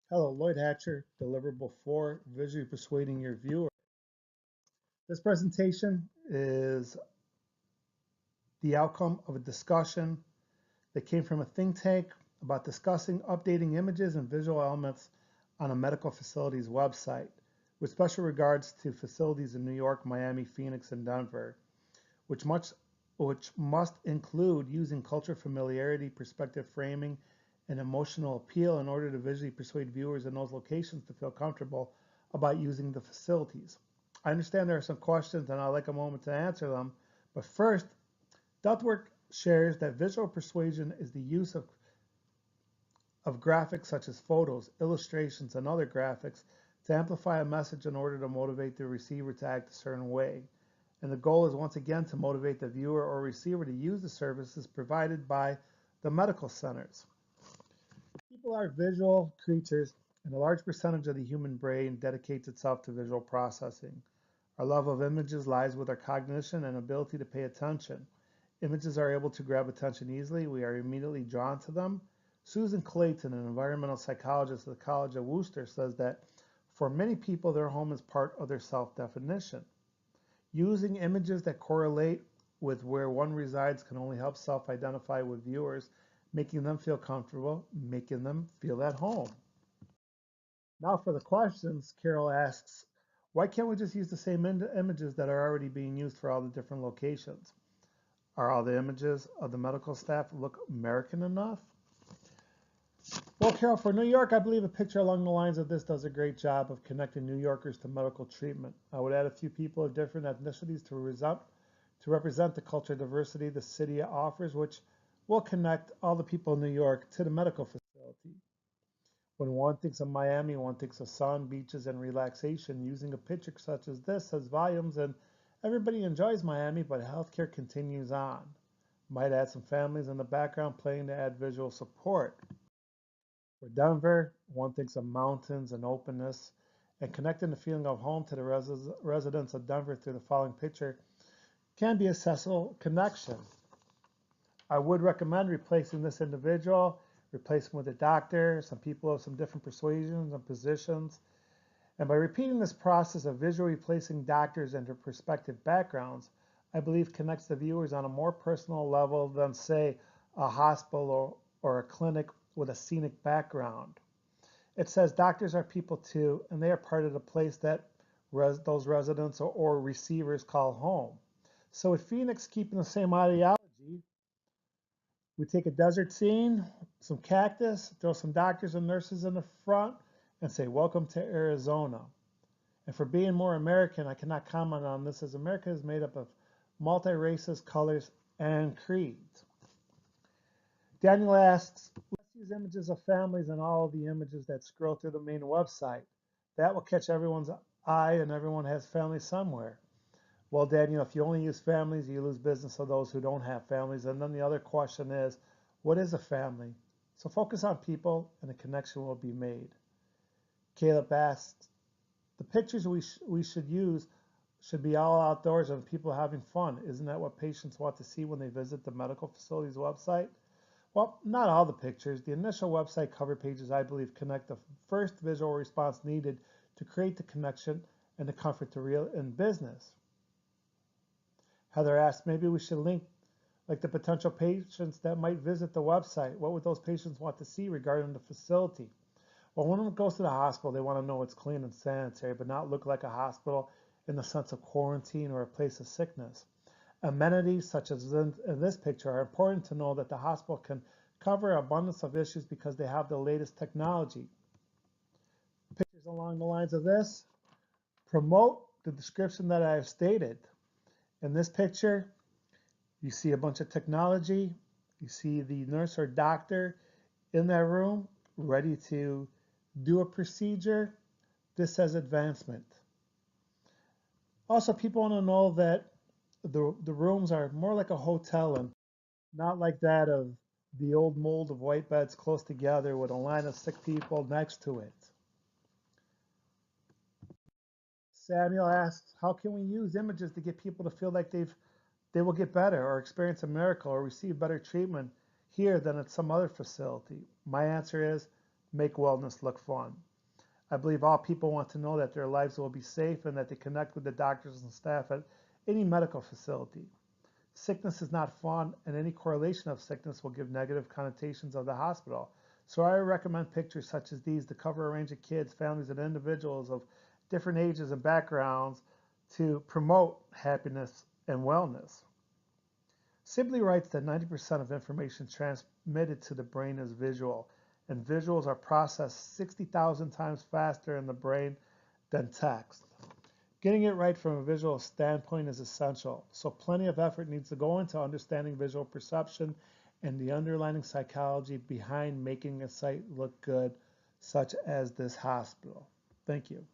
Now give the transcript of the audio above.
Hello, Lloyd Hatcher, Deliverable 4, visually persuading your viewer. This presentation is the outcome of a discussion that came from a think tank about discussing updating images and visual elements on a medical facility's website, with special regards to facilities in New York, Miami, Phoenix, and Denver, which must include using cultural familiarity, perspective framing, and emotional appeal in order to visually persuade viewers in those locations to feel comfortable about using the facilities. I understand there are some questions and I'd like a moment to answer them, but first, Duckworth shares that visual persuasion is the use of graphics such as photos, illustrations, and other graphics to amplify a message in order to motivate the receiver to act a certain way. And the goal is once again to motivate the viewer or receiver to use the services provided by the medical centers. People are visual creatures, and a large percentage of the human brain dedicates itself to visual processing. Our love of images lies with our cognition and ability to pay attention. Images are able to grab attention easily. We are immediately drawn to them. Susan Clayton, an environmental psychologist at the College of Worcester, says that for many people, their home is part of their self-definition. Using images that correlate with where one resides can only help self-identify with viewers, making them feel comfortable, making them feel at home. Now for the questions, Carol asks, why can't we just use the same images that are already being used for all the different locations? Are all the images of the medical staff look American enough? Well, Carol, for New York, I believe a picture along the lines of this does a great job of connecting New Yorkers to medical treatment. I would add a few people of different ethnicities to represent the cultural diversity the city offers, which will connect all the people in New York to the medical facility. When one thinks of Miami, one thinks of sun, beaches, and relaxation. Using a picture such as this says volumes, and everybody enjoys Miami, but healthcare continues on. Might add some families in the background playing to add visual support. For Denver, one thinks of mountains and openness, and connecting the feeling of home to the residents of Denver through the following picture can be a successful connection. I would recommend replacing this individual, replace him with a doctor. Some people have some different persuasions and positions. And by repeating this process of visually replacing doctors and their prospective backgrounds, I believe connects the viewers on a more personal level than, say, a hospital or a clinic with a scenic background. It says doctors are people too, and they are part of the place that those residents or receivers call home. So with Phoenix keeping the same ideology, we take a desert scene, some cactus, throw some doctors and nurses in the front, and say, welcome to Arizona. And for being more American, I cannot comment on this as America is made up of multi-races, colors, and creeds. Daniel asks, let's use images of families and all of the images that scroll through the main website. That will catch everyone's eye and everyone has families somewhere. Well, Daniel, if you only use families, you lose business of those who don't have families. And then the other question is, what is a family? So focus on people and a connection will be made. Caleb asks, the pictures we should use should be all outdoors and people having fun. Isn't that what patients want to see when they visit the medical facility's website? Well, not all the pictures. The initial website cover pages, I believe, connect the first visual response needed to create the connection and the comfort to real in business. Heather asked, maybe we should link like the potential patients that might visit the website. What would those patients want to see regarding the facility? Well, when one goes to the hospital, they want to know it's clean and sanitary, but not look like a hospital in the sense of quarantine or a place of sickness. Amenities such as in this picture are important to know that the hospital can cover an abundance of issues because they have the latest technology. Pictures along the lines of this promote the description that I have stated. In this picture, you see a bunch of technology. You see the nurse or doctor in that room ready to do a procedure. This says advancement. Also, people want to know that the rooms are more like a hotel and not like that of the old mold of white beds close together with a line of sick people next to it. Samuel asks, how can we use images to get people to feel like they will get better or experience a miracle or receive better treatment here than at some other facility? My answer is make wellness look fun. I believe all people want to know that their lives will be safe and that they connect with the doctors and staff at any medical facility. Sickness is not fun, and any correlation of sickness will give negative connotations of the hospital. So I recommend pictures such as these to cover a range of kids, families, and individuals of different ages and backgrounds to promote happiness and wellness. Sibley writes that 90% of information transmitted to the brain is visual, and visuals are processed 60,000 times faster in the brain than text. Getting it right from a visual standpoint is essential, so plenty of effort needs to go into understanding visual perception and the underlying psychology behind making a site look good, such as this hospital. Thank you.